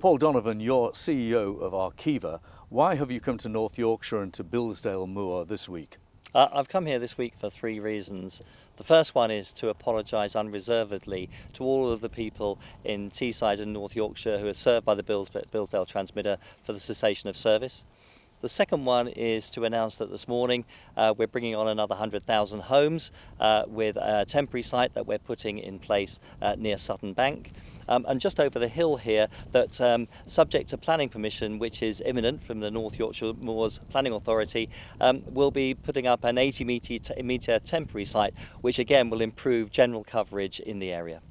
Paul Donovan, you're CEO of Arqiva. Why have you come to North Yorkshire and to Bilsdale Moor this week? I've come here this week for three reasons. The first one is to apologise unreservedly to all of the people in Teesside and North Yorkshire who are served by the Bilsdale transmitter for the cessation of service. The second one is to announce that this morning we're bringing on another 100,000 homes with a temporary site that we're putting in place near Sutton Bank. And just over the hill here, that subject to planning permission, which is imminent from the North Yorkshire Moors Planning Authority, we'll be putting up an 80-metre temporary site, which again will improve general coverage in the area.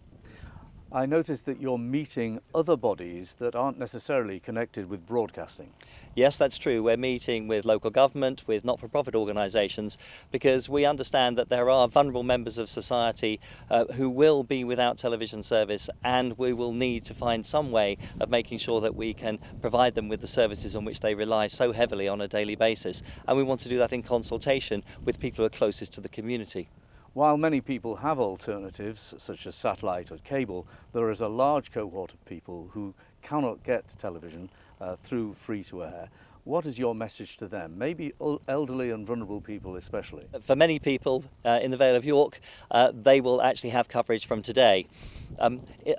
I noticed that you're meeting other bodies that aren't necessarily connected with broadcasting. Yes, that's true. We're meeting with local government, with not-for-profit organisations, because we understand that there are vulnerable members of society who will be without television service, and we will need to find some way of making sure that we can provide them with the services on which they rely so heavily on a daily basis. And we want to do that in consultation with people who are closest to the community. While many people have alternatives, such as satellite or cable, there is a large cohort of people who cannot get television through free-to-air. What is your message to them? Maybe elderly and vulnerable people especially. For many people in the Vale of York, they will actually have coverage from today.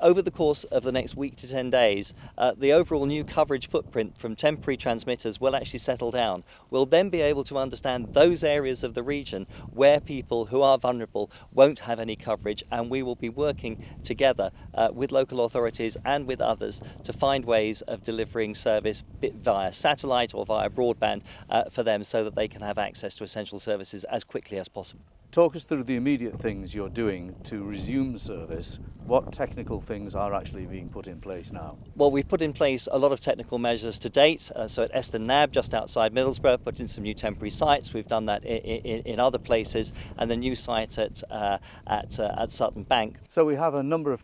Over the course of the next week to 10 days, the overall new coverage footprint from temporary transmitters will actually settle down. We'll then be able to understand those areas of the region where people who are vulnerable won't have any coverage, and we will be working together with local authorities and with others to find ways of delivering service via satellite or via broadband for them, so that they can have access to essential services as quickly as possible. Talk us through the immediate things you're doing to resume service. What technical things are actually being put in place now? Well, we've put in place a lot of technical measures to date. So at Eston Nab, just outside Middlesbrough, put in some new temporary sites. We've done that in other places, and the new site at Sutton Bank. So we have a number of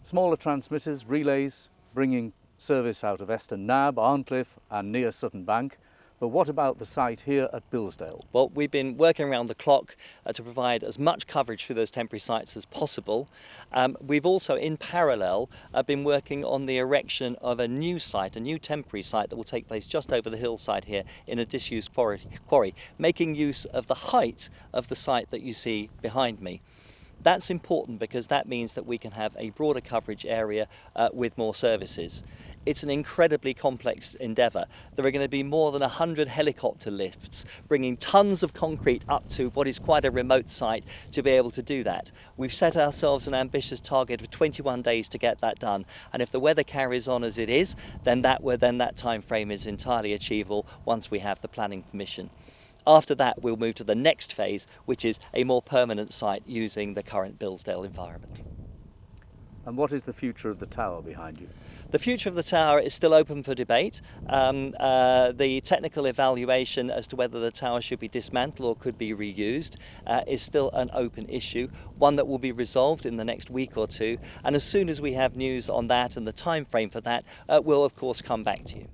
smaller transmitters, relays, bringing service out of Eston Nab, Arncliffe and near Sutton Bank. But what about the site here at Bilsdale? Well, we've been working around the clock to provide as much coverage through those temporary sites as possible. We've also, in parallel, been working on the erection of a new site, a new temporary site that will take place just over the hillside here in a disused quarry, making use of the height of the site that you see behind me. That's important because that means that we can have a broader coverage area with more services. It's an incredibly complex endeavour. There are going to be more than 100 helicopter lifts bringing tons of concrete up to what is quite a remote site to be able to do that. We've set ourselves an ambitious target of 21 days to get that done, and if the weather carries on as it is, then that time frame is entirely achievable once we have the planning permission. After that, we'll move to the next phase, which is a more permanent site using the current Bilsdale environment. And what is the future of the tower behind you? The future of the tower is still open for debate. The technical evaluation as to whether the tower should be dismantled or could be reused is still an open issue, one that will be resolved in the next week or two. And as soon as we have news on that and the time frame for that, we'll of course come back to you.